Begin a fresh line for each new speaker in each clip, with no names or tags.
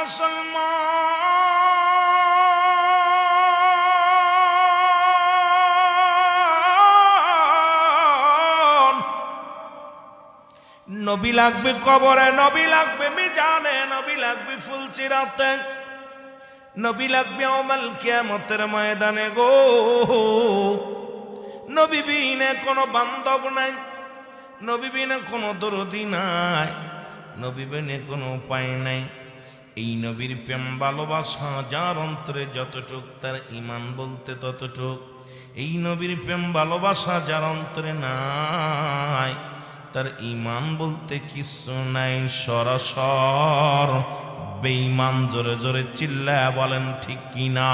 মুসলমান, নবী লাগবে কবরে, নবী লাগবে মিজানে, নবী লাগবে ফুলচিরাতে, নবী লাগবে ইয়াউমুল কিয়ামতের ময়দানে গো। নবী বিনে কোনো বান্ধব নাই, নবী বিনে কোনো দরদি নাই, নবী বিনে কোনো উপায় নাই। এই নবীর প্রেম ভালোবাসা যার অন্তরে যতটুক, তার ঈমান বলতে ততটুক। এই নবীর প্রেম ভালোবাসা যার অন্তরে নাই, তার ঈমান বলতে কিছু নাই। সরাসর বেঈমান। জোরে জোরে চিল্লায়া বলেন ঠিক কিনা?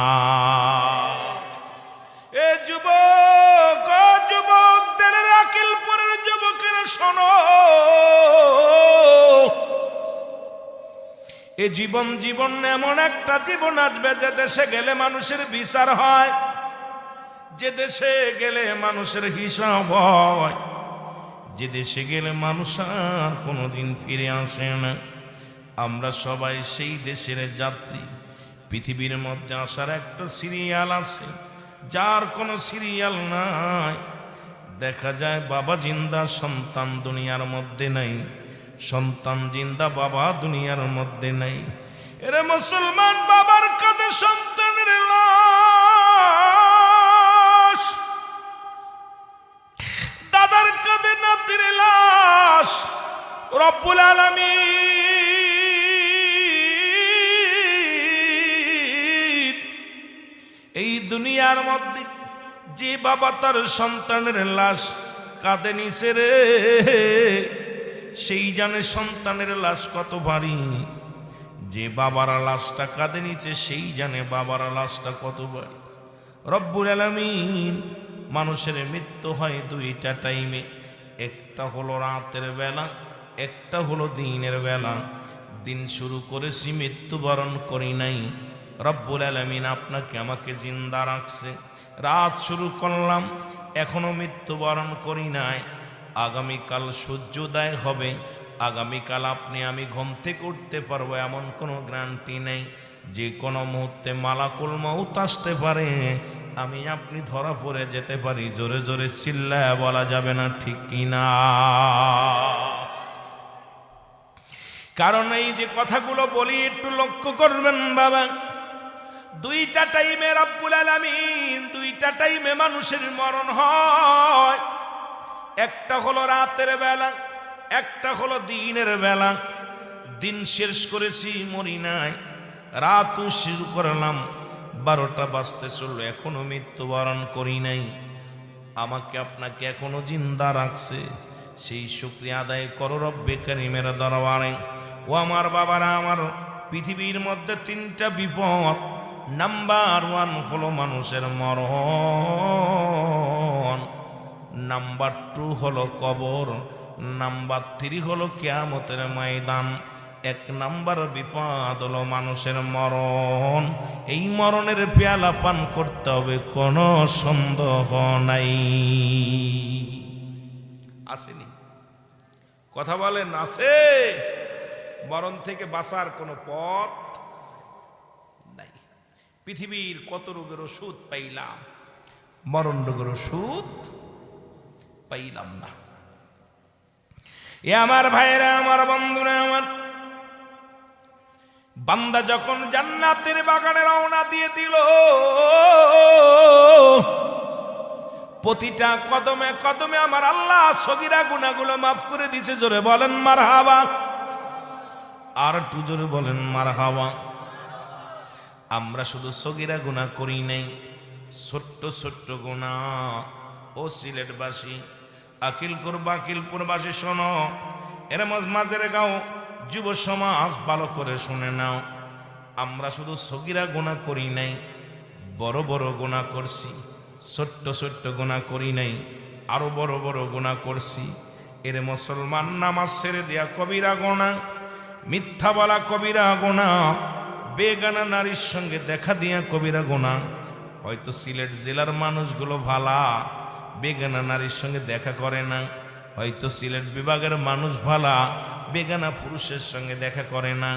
এ যুবক, যুবক, দিলের আকিলপুরের যুবকেরা শোনো, এ জীবন জীবন এমন একটা জীবন আসবে যে দেশে গেলে মানুষের বিচার হয়, যে দেশে গেলে মানুষের হিসাব হয়, যে দেশে গেলে মানুষ আর কোনোদিন ফিরে আসে না। আমরা সবাই সেই দেশের যাত্রী। পৃথিবীর মধ্যে আসার একটা সিরিয়াল আছে, যার কোনো সিরিয়াল নাই। দেখা যায় বাবা জিন্দা, সন্তান দুনিয়ার মধ্যে নাই, সন্তান জিন্দা, বাবা দুনিয়ার মধ্যে নাই। এরে মুসলমান, বাবার কাঁধে সন্তানের লাশ, দাদার কাঁধে নাতির লাশ। রব্বুল আলামিন এই দুনিয়ার মধ্যে যে বাবা তার সন্তানের লাশ কাঁধে নিছে রে, সেই জানে সন্তানের লাশ কত ভারী। যে বাবার লাশটা কাঁধে নিচে, সেই জানে বাবার লাশটা কত ভারী। রব্বুল আলামিন মানুষের মৃত্যু হয় দুইটা টাইমে, একটা হলো রাতের বেলা, একটা হলো দিনের বেলা। দিন শুরু করেছি, মৃত্যুবরণ করি নাই। রব্বুল আলামিন আপনাকে আমাকে জিন্দা রাখছে। রাত শুরু করলাম, এখনো মৃত্যুবরণ করি নাই। আগামীকাল সূর্যোদয় হবে, আগামীকাল আপনি আমি ঘুম থেকে উঠতে পারবো এমন কোনো গ্যারান্টি নেই। যে কোনো মুহূর্তে মালাকুল মউত আসতে পারে, আমি আপনি ধরা পড়ে যেতে পারি। জোরে জোরে চিল্লায়া বলা যাবে না ঠিক কিনা? কারণ এই যে কথাগুলো বলি একটু লক্ষ্য করবেন বাবা। দুইটা টাইমে রব্বুল আলামিন, দুইটা টাইমে মানুষের মরণ হয়। একটা হলো রাতের বেলা, একটা হলো দিনের বেলা। দিন শেষ করেছি, মরি নাই। রাতও শুরু করলাম, 12টা বাজতে চললো, এখনো মৃত্যুবরণ করি নাই। আমাকে আপনাকে এখনো জিন্দা রাখছে, সেই শুকরিয়া আদায় করো রব্বে কারীমের দরবারে। ও আমার বাবারা, আমার পৃথিবীর মধ্যে 3টা বিপদ। নাম্বার 1 হলো মানুষের মরণ, নাম্বার 2 হলো কবর, নাম্বার 3 হলো কিয়ামতের ময়দান। 1 নাম্বার বিপদ হলো মানুষের মরণ। এই মরণের পেয়ালা পান করতে হবে, কোনো সন্দেহ নাই। আসেনি? কথা বলেন, আছে? মরণ থেকে বাঁচার কোনো পথ নাই। পৃথিবীর কত রোগের ওষুধ পাইলাম, মরণ রোগের ওষুধ পাইলাম না। এ আমার ভাইরা, আমার বন্ধুরা, আমার বান্দা যখন জান্নাতের বাগানে রওনা দিয়ে দিল, প্রতিটা কদমে কদমে আমার আল্লাহ সগীরা গুনাহগুলো মাফ করে দিয়েছে। জোরে বলেন মারহাবা। আর একটু জোরে বলেন মারহাবা। আমরা শুধু সগীরা গুনাহ করি নাই, ছোট্ট ছোট্ট গুনাহ। ও সিলেটবাসী, আকিলপুরবাসী শোনো, এর মাঝের গাঁও যুব সমাজ ভালো করে শুনে নাও। আমরা শুধু সগীরা গুনাহ করি নাই, বড় বড় গুনাহ করছি। ছোট্ট ছোট্ট গুনাহ করি নাই, আরো বড় বড় গুনাহ করছি। এর মুসলমান, নামাজ ছেড়ে দেয়া কবিরা গুনাহ, মিথ্যা বলা কবিরা গুনাহ, বেগানা নারীর সঙ্গে দেখা দিয়া কবিরা গুনাহ। হয়তো সিলেট জেলার মানুষগুলো ভালা, বেগানা নারীর সঙ্গে দেখা করে না, হয়তো সিলেট বিভাগের মানুষ ভালা, বেগানা পুরুষের সঙ্গে দেখা করে না।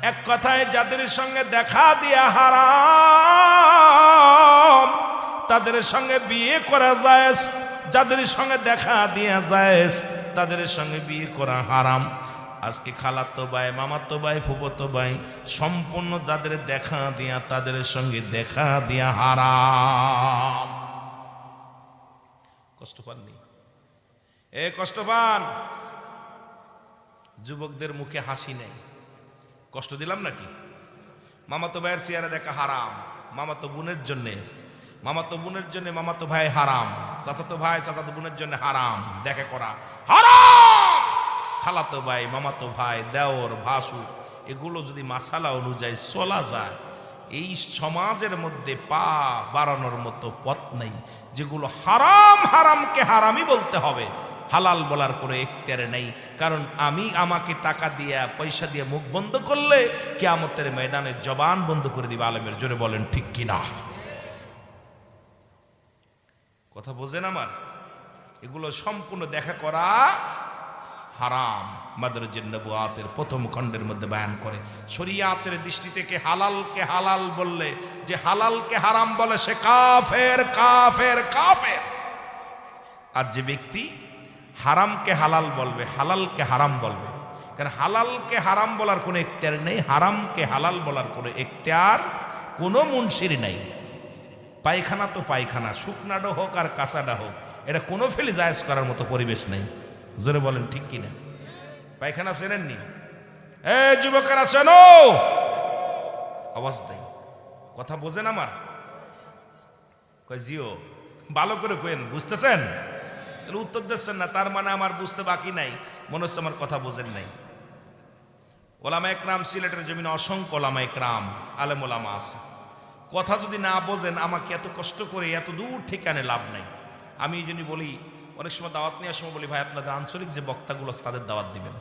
এক কথায় যাদের সঙ্গে দেখা দিয়া হারাম তাদের সঙ্গে বিয়ে করা জায়েজ, যাদের সঙ্গে দেখা দিয়া জায়েজ তাদের সঙ্গে বিয়ে করা হারাম। আজকে খালাতো ভাই, মামাতো ভাই, ফুফাতো ভাই সম্পূর্ণ যাদের দেখা দিয়া তাদের সঙ্গে দেখা দিয়া হারাম। কষ্ট পাননি? কষ্ট পান? যুবকদের মুখে হাসি নেই, কষ্ট দিলাম নাকি? মামাতো ভাইয়ের চেহারা দেখা হারাম, মামাতো বোনের জন্যে, মামাতো বোনের জন্য মামাতো ভাই হারাম, চাচাতো ভাই চাচাতো বোনের জন্য হারাম দেখা করা হারাম। খালাতো ভাই, মামাতো ভাই, দেওর, ভাসুর এগুলো যদি মাসালা অনুযায়ী চলা যায়, এই সমাজের মধ্যে পা বাড়ানোর মতো পথ নেই। যেগুলো হারাম, হারামকে হারামই বলতে হবে, হালাল বলার কোনো এখতিয়ার নেই। কারণ আমি আমাকে টাকা দিয়ে পয়সা দিয়ে মুখ বন্ধ করলে কিয়ামতের ময়দানে জবান বন্ধ করে দিবে। আলেমের জোরে বলেন ঠিক কিনা? কথা বোঝেন আমার? এগুলো সম্পূর্ণ দেখা করা হারাম। মাদরুজ্জুন নবুয়াতের প্রথম খণ্ডের মধ্যে বয়ান করে শরিয়াতের দৃষ্টি থেকে হালালকে হালাল বললে, যে হালালকে হারাম বলে সে কাফের, কাফের, কাফের। আর যে ব্যক্তি হারামকে হালাল বলবে, হালালকে হারাম বলবে, কারণ হালালকে হারাম বলার কোনো এখতিয়ার নেই, হারামকে হালাল বলার কোনো এখতিয়ার কোনো মুনশির নেই। পায়খানা তো পায়খানা, শুকনাডো হোক আর কাঁচাডা হোক, এটা কোনো ফেলে জায়েজ করার মতো পরিবেশ নেই। জোরে বলেন ঠিক কিনা? পায়খানা চেনেননি? যুবকেরা চেনো? আওয়াজ দেয়, কথা বোঝেন আমার? কয় জিও, ভালো করে কইেন, বুঝতেছেন? উত্তর দিচ্ছেন না, তার মানে আমার বুঝতে বাকি নাই, মনে হচ্ছে আমার কথা বোঝেন নাই। ওলামা একরাম, সিলেটের জমিনে অসংখ্য ওলামা একরাম, আলেম ওলামা আছে। কথা যদি না বোঝেন, আমাকে এত কষ্ট করে এত দূর থেকে আনে লাভ নাই। আমি এই জন্যই বলি, অনেক সময় দাওয়াত নেওয়ার সময় বলি, ভাই আপনাদের আঞ্চলিক যে বক্তাগুলো তাদের দাওয়াত দিবেন।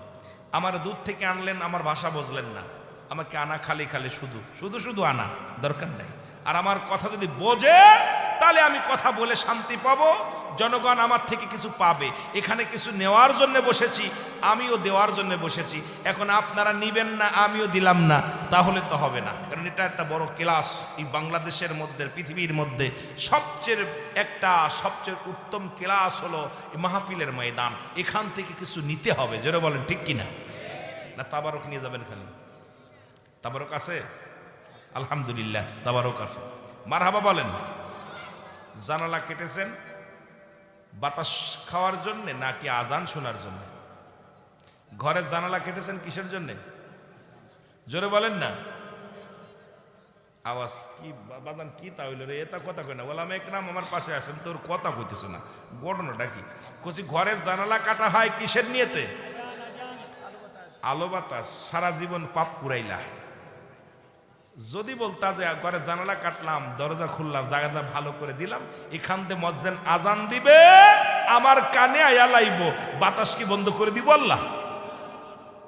আমার দূর থেকে আনলেন, আমার ভাষা বুঝলেন না, আমাকে আনা খালি খালি শুধু শুধু শুধু আনা দরকার নেই। আর আমার কথা যদি বোঝে তাহলে আমি কথা বলে শান্তি পাবো, জনগণ আমার থেকে কিছু পাবে। এখানে কিছু নেওয়ার জন্য বসেছি, আমিও দেওয়ার জন্য বসেছি। এখন আপনারা নিবেন না, আমিও দিলাম না, তাহলে তো হবে না। কারণ এটা একটা বড় ক্লাস। এই বাংলাদেশের মধ্যে, পৃথিবীর মধ্যে সবচেয়ে উত্তম ক্লাস হলো এই মাহফিলের ময়দান। এখান থেকে কিছু নিতে হবে। জোরে বলেন ঠিক কিনা? না তাবারক নিয়ে যাবেন? খালি তাবারক আছে? আলহামদুলিল্লাহ, তাবারক আছে। মারহাবা বলেন। জানালা কেটেছেন বাতাস খাওয়ার জন্য নাকি আজান শোনার জন্য? ঘরের জানালা কেটেছেন কিসের জন্য? জোরে বলেন না। আওয়াজ কি বাদান কি তা হইল রে? এটা কথা কই না। ওলামা একরাম আমার পাশে আসেন, তোর কথা কইতেছে না, ঘটনাটা কি? কইছি ঘরের জানালা কাটা হয় কিসের নিয়েতে? আলো বাতাস। সারা জীবন পাপ কুড়াইলা। যদি বলতা যে ঘরের জানালা কাটলাম, দরজা খুললাম, জায়গাটা ভালো করে দিলাম, এখান থেকে মসজিদ আজান দিবে, আমার কানে আয়া লাইব, বাতাস কি বন্ধ করে দিব আল্লাহ?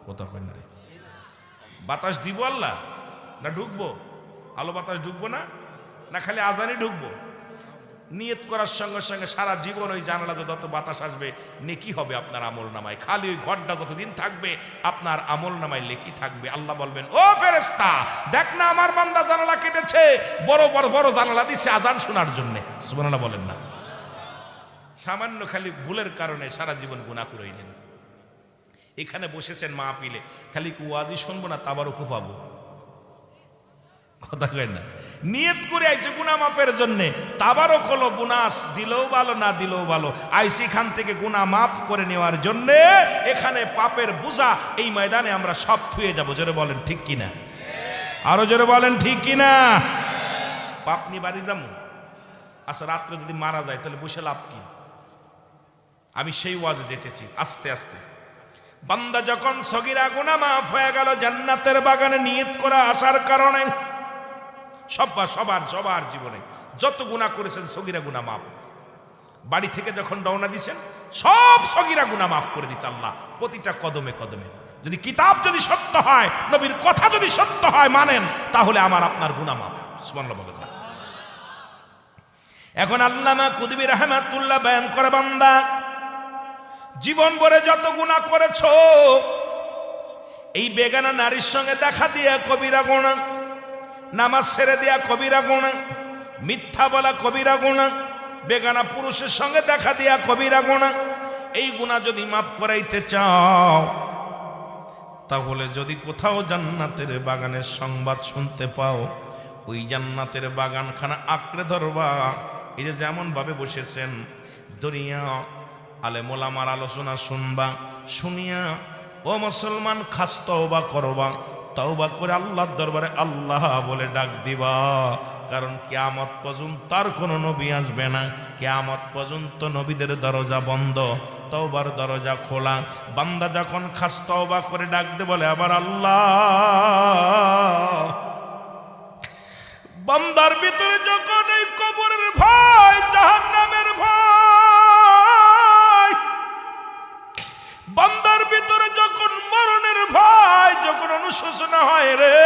কথা কই না রে। বাতাস দিব আল্লাহ না ঢুকবো? আলো বাতাস ঢুকবো না? না খালি আজানই ঢুকবো? নিয়ত করার সঙ্গে সঙ্গে সারা জীবন ওই জানালা যত বাতাস আসবে নেকি হবে আপনার আমল নামায়। খালি ওই ঘরটা যতদিন থাকবে আপনার আমল নামায় লেখি থাকবে। আল্লাহ বলবেন, ও ফেরেশতা, দেখ না আমার বান্দা জানালা কেটেছে, বড় বড় বড় জানালা দিছে আজান শোনার জন্য। সুবহানাল্লাহ বলেন না। সামান্য খালি ভুলের কারণে সারা জীবন গুনাহ করাইলেন। এখানে বসেছেন মাহফিলে, খালি ওয়াজি শুনবো না, তাবারুকও পাবো। কথা কয় না। নিয়ত করে আইছে গুনাহ মাফের জন্য, তাবারক হলো বোনাস, দিলেও ভালো না দিলেও ভালো। আইসি খান থেকে গুনাহ মাফ করে নেওয়ার জন্য। এখানে পাপের বোঝা এই ময়দানে আমরা সব থুয়ে যাব। জোরে বলেন ঠিক কিনা? আরো জোরে বলেন ঠিক কিনা? পাপ নিয়ে বাড়ি যাবো। আচ্ছা রাত্রে যদি মারা যায় তাহলে বসে লাভ কি? আমি সেই ওয়াজে যেতেছি আস্তে আস্তে। বান্দা যখন সগীরা গুনাহ মাফ হয়ে গেল জান্নাতের বাগানে নিয়ত করা আসার কারণে, সবার জীবনে যত গুনাহ করেছেন সগীরা গুনাহ মাফ। বাড়ি থেকে যখন রওনা দিয়েছেন সব সগীরা গুনাহ মাফ করে দিচ্ছে আল্লাহ প্রতিটা কদমে কদমে। যদি কিতাব যদি সত্য হয়, নবীর কথা যদি সত্য হয় মানেন, তাহলে আমার আপনার গুনাহ মাফ। সুবহানাল্লাহ বলেন না। এখন আল্লামা কুতুবী রাহমাতুল্লাহ বয়ান করে, বান্দা জীবন ভরে যত গুনাহ করেছো, এই বেগানা নারীর সঙ্গে দেখা দিয়া কবিরা গুনাহ, নামাজ ছেড়ে দিয়া কবিরা গুনাহ, মিথ্যা বলা কবিরা গুনাহ, বেগানা পুরুষের সঙ্গে দেখা দিয়া কবিরা গুনাহ। এই গুনাহ যদি মাফ করাইতে চাও, তাহলে যদি কোথাও জান্নাতের বাগানের সংবাদ শুনতে পাও, ওই জান্নাতের বাগানখানা আঁকড়ে ধরবা। এই যে যেমন ভাবে বসেছেন, দুনিয়া আলেম ওলামার আলোচনা শুনবা, শুনিয়া ও মুসলমান খাস তওবা করবা, তওবা করে আল্লাহর দরবারে আল্লাহ বলে ডাক দিবা। কারণ কিয়ামত পর্যন্ত আর কোনো নবী আসবে না, কিয়ামত পর্যন্ত নবীদের দরজা বন্ধ, তওবার দরজা খোলা। বান্দা যখন খাস তওবা করে ডাক দে বলে আবার আল্লাহ, বান্দার ভিতরে যখন এই কবরের ভয়, জাহান্নামের ভয়, বান্দার ভিতরে যখন মরণের ভয়, যখন অনুশোচনা হয় রে,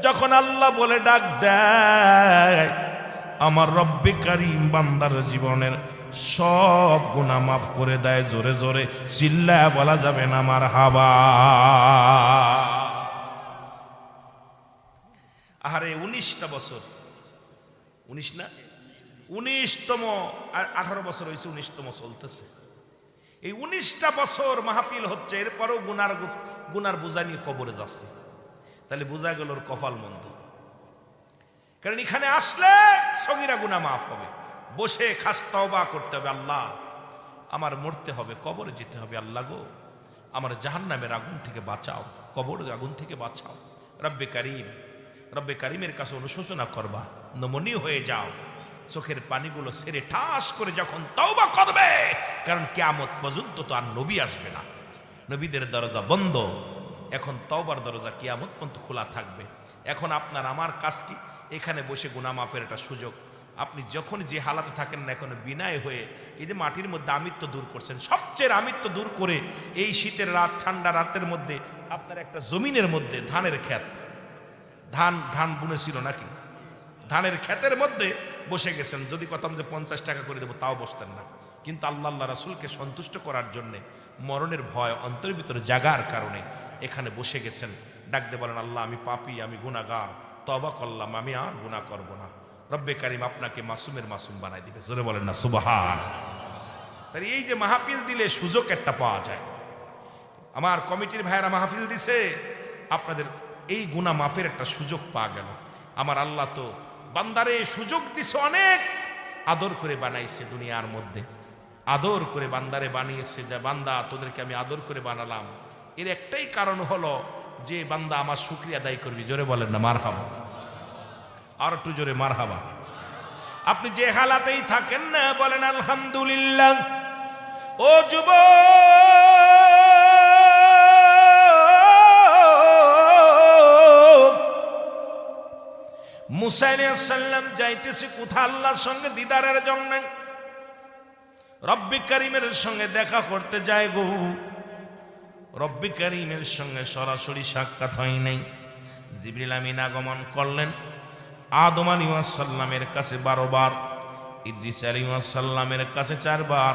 যখন আল্লাহ বলে ডাক দেয়, আমার রব্বে কারীম বান্দার জীবনের সব গুনাহ মাফ করে দেয়। জোরে জোরে চিল্লায়া বলা যাবে না মারহাবা। আরে 19টা বছর, 19 না 19তম, 18 বছর হয়েছে, 19তম চলতেছে। এই 19টা বছর মাহফিল হচ্ছে, এরপরও গুনার বোঝা নিয়ে কবরে যাচ্ছে। তাহলে বোঝা গেল ওর কপাল মন্দ। কারণ এখানে আসলে সগীরা গুনাহ মাফ হবে। বসে খাস তওবা করতে হবে, আল্লাহ আমার মরতে হবে, কবরে যেতে হবে, আল্লাহ গো আমার জাহান্নামের আগুন থেকে বাঁচাও, কবরের আগুন থেকে বাঁচাও। রব্বে কারীম, রব্বে কারীমের কাছে অনুশোচনা করবা, নমনীয় হয়ে যাও, চোখের পানিগুলো ছেড়ে ঠাস করে যখন তওবা করবে। কারণ কিয়ামত পর্যন্ত তো আর নবী আসবে না, নবীদের দরজা বন্ধ। এখন তওবার দরজা কিয়ামত পর্যন্ত খোলা থাকবে। এখন আপনার আমার কাজ কি? এখানে বসে গুনাহ মাফের একটা সুযোগ। আপনি যখন যে হালাতে থাকেন না, এখন বিনয় হয়ে এই যে মাটির মধ্যে আমিত্ব দূর করছেন, সবচেয়ে আমিত্ব দূর করে এই শীতের রাত, ঠান্ডা রাতের মধ্যে আপনার একটা জমিনের মধ্যে ধানের ক্ষেত, ধান বুনেছিল নাকি, ধানের ক্ষেতের মধ্যে বসে গেছেন। যদি কতাম যে 50 টাকা করে দেবো, তাও বসতেন না। কিন্তু আল্লাহ রাসূলকে সন্তুষ্ট করার জন্যে, মরণের ভয় অন্তরের ভিতরে জাগার কারণে এখানে বসে গেছেন। ডাক দিয়ে বলেন, আল্লাহ আমি পাপী, আমি গুনাহগার, তওবা করলাম, আমি আর গুনাহ করব না। রব্বে কারীম আপনাকে মাসুমের মাসুম বানাই দিবে। জোরে বলেন না সুবহান। তাই এই যে মাহফিল দিলে সুযোগ একটা পাওয়া যায়। আমার কমিটির ভাইয়েরা মাহফিল দিছে, আপনাদের এই গুনাহ মাফের একটা সুযোগ পাওয়া গেল। আমার আল্লাহ তো বান্দারে সুযোগ দিছে, অনেক আদর করে বানাইছে দুনিয়ার মধ্যে, আদর করে বান্দারে বানিয়েছে। যে বান্দা তোদেরকে আমি আদর করে বানালাম, এর একটাই কারণ হলো যে বান্দা আমার শুকরিয়া আদায় করবি। জোরে বলেন না মারহাবা, আর একটু জোরে মারহাবা। আপনি যে হালাতেই থাকেন না, বলেন আলহামদুলিল্লাহ। ও যুবক, মুসা আলাইহিস সালাম যাইতেছে কোথা? আল্লাহর সঙ্গে দিদারের জন্য, রব্বে কারীমের সঙ্গে দেখা করতে যায় গো। রব্বে কারীমের সঙ্গে সরাসরি সাক্ষাৎ হয় নাই। জিবরিল আমিন আগমন করলেন আদম আলাইহিস সালামের কাছে 12 বার, ইদ্রিস আলাইহিস সালামের কাছে 4 বার,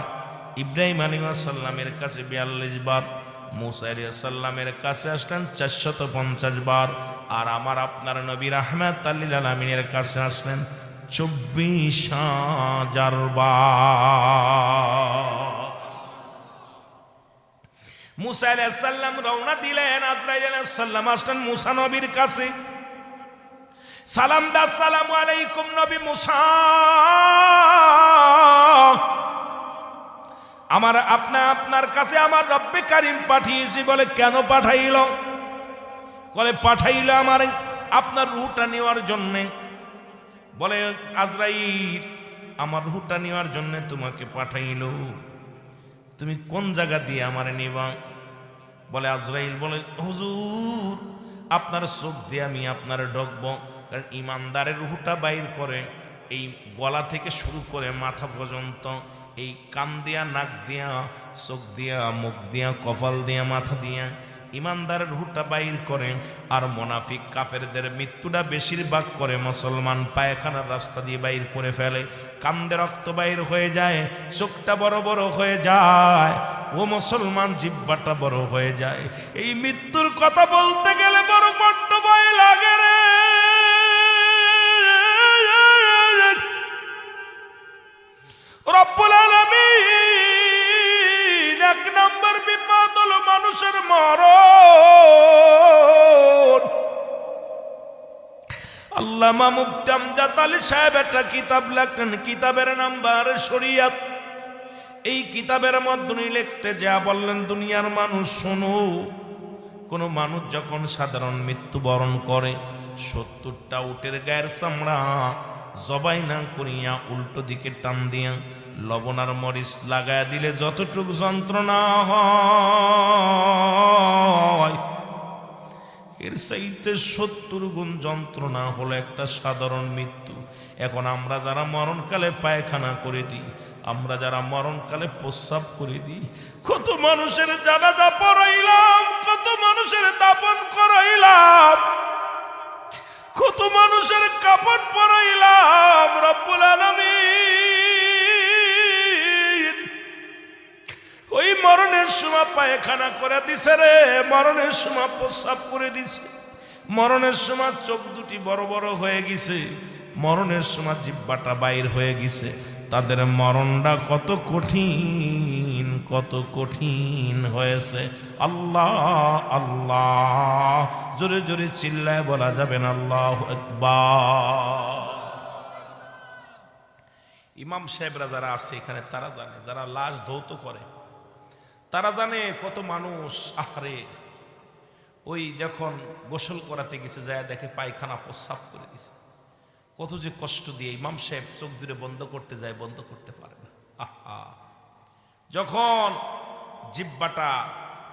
ইব্রাহিম আলাইহিস সালামের কাছে 42 বার, মুসা আলাইহিস সালামের কাছে আসলেন 450 বার, আর আমার আপনার নবী রাহমাতুল লিল আলামিনের কাছে আসলেন 24,000 বার। মুসা আলাইহিস সালাম রওনা দিলেন, আজরাইল আলাইহিস সালাম আসলেন মুসা নবীর কাছে। সালাম দা, আসসালামু আলাইকুম নবী মুসা, আমার আপনার কাছে আমার রব্বে কারীম পাঠিয়েছি। বলে কেন পাঠাইল? বলে পাঠাইল আমার আপনার রূহটা নেওয়ার জন্যে। বলে আজরাইল আমার রূহটা নেওয়ার জন্য তোমাকে পাঠাইল, তুমি কোন জায়গা দিয়ে আমার নিবা? বলে আজরাইল বলে হুজুর আপনার চোখ দিয়ে আমি আপনার ঢুকবো। কারণ ইমানদারের রূহটা বাইর করে এই গলা থেকে শুরু করে মাথা পর্যন্ত, এই কান দিয়া, নাক দিয়া, চোখ দিয়া, মুখ দিয়া, কপাল দিয়া, মাথা দিয়া ইমানদারের রুহটা বাইর করে, আর মুনাফিক কাফেরদের মৃত্যুটা বেশিরভাগ করে মুসলমান পায়খানার রাস্তা দিয়ে বাইর করে ফেলে। কান্দে রক্ত বাইর হয়ে যায়, চোখটা বড় বড় হয়ে যায়, ও মুসলমান জিহ্বাটা বড় হয়ে যায়। এই মৃত্যুর কথা বলতে গেলে বড় বড্ড ভয় লাগে রে। রব্বুল আলামিন এক নম্বর বিপদ হলো মানুষের মরণ। আল্লামা মুফতি আমজাদ আলী সাহেব একটা কিতাব লেখেন, কিতাবের নাম্বার শরিয়াত। এই কিতাবের মধ্যে লিখতে যা বললেন, দুনিয়ার মানুষ শোনো, কোন মানুষ যখন সাধারণ মৃত্যুবরণ করে 70টা উটের গায়ের চামড়া জবাই না করিয়া উল্টো দিকে টান দিয়া লবণ আর মরিচ লাগায়া দিলে যতটুকু যন্ত্রণা হয়, এর চাইতে 70 গুণ যন্ত্রণা হলো একটা সাধারণ মৃত্যু। এখন আমরা যারা মরণকালে পায়খানা করে দিই, আমরা যারা মরণকালে প্রস্রাব করে দিই, কত মানুষের জানাজা পড়াইলাম, কত মানুষের দাফন করাইলাম, কত মানুষের কাফন পরাইলাম। রব্বুল আলামিন ওই মরণের সময় পায়খানা করে দিছে রে, মরণের সময় প্রস্রাব করে দিছে, মরণের সময় চোখ দুটি বড় বড় হয়ে গেছে, মরণের সময় জিহ্বাটা বাইর হয়ে গেছে। তাদের মরণটা কত কঠিন, কত কঠিন হয়েছে। আল্লাহ আল্লাহ জোরে জোরে চিল্লায় বলা যাবে না আল্লাহু আকবার। ইমাম সাহেবরা যারা আছে এখানে তারা জানে, যারা লাশ ধৌত করে তারা জানে কত মানুষ আহারে ওই যখন গোসল করাতে গেছে যায় দেখে পায়খানা প্রস্রাব করে দিছে, কত যে কষ্ট দিয়ে ইমাম সাহেব চোখ দূরে বন্ধ করতে যায়, বন্ধ করতে পারে না। আহা, যখন জিহ্বাটা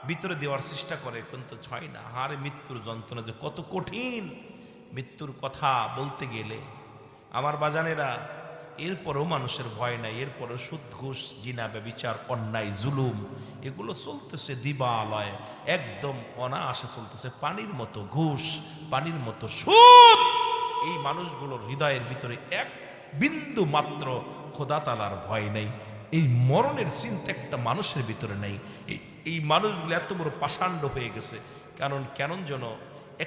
ভিতরে দেওয়ার চেষ্টা করে কিন্তু হয় না। হারে মৃত্যুর যন্ত্রণা যে কত কঠিন, মৃত্যুর কথা বলতে গেলে আমার বাজানেরা, এরপরেও মানুষের ভয় নাই, এরপরেও সুদ ঘুষ জিনা ব্যভিচার অন্যায় জুলুম এগুলো চলতেছে দিবালয়, একদম অনায়াসে চলতেছে, পানির মতো ঘুষ, পানির মতো সুদ। এই মানুষগুলোর হৃদয়ের ভিতরে এক বিন্দু মাত্র খোদা তাআলার ভয় নেই, এই মরণের চিন্তা একটা মানুষের ভিতরে নেই। এই মানুষগুলো এত বড় পাষাণ্ড হয়ে গেছে। কেন যেন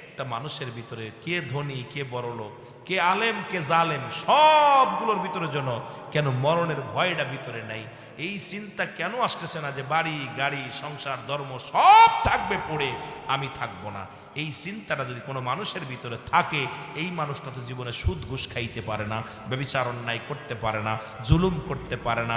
একটা মানুষের ভিতরে কে ধনী কে বড়লোক, কে আলেম কে জালেম, সবগুলোর ভিতরে যেন কেন মরণের ভয়টা ভিতরে নাই। এই চিন্তা কেন আসতেছে না যে বাড়ি গাড়ি সংসার ধর্ম সব থাকবে পড়ে, আমি থাকবো না। এই চিন্তাটা যদি কোনো মানুষের ভিতরে থাকে, এই মানুষটা তো জীবনে সুদ ঘুষ খাইতে পারে না, ব্যভিচার অন্যায় করতে পারে না, জুলুম করতে পারে না,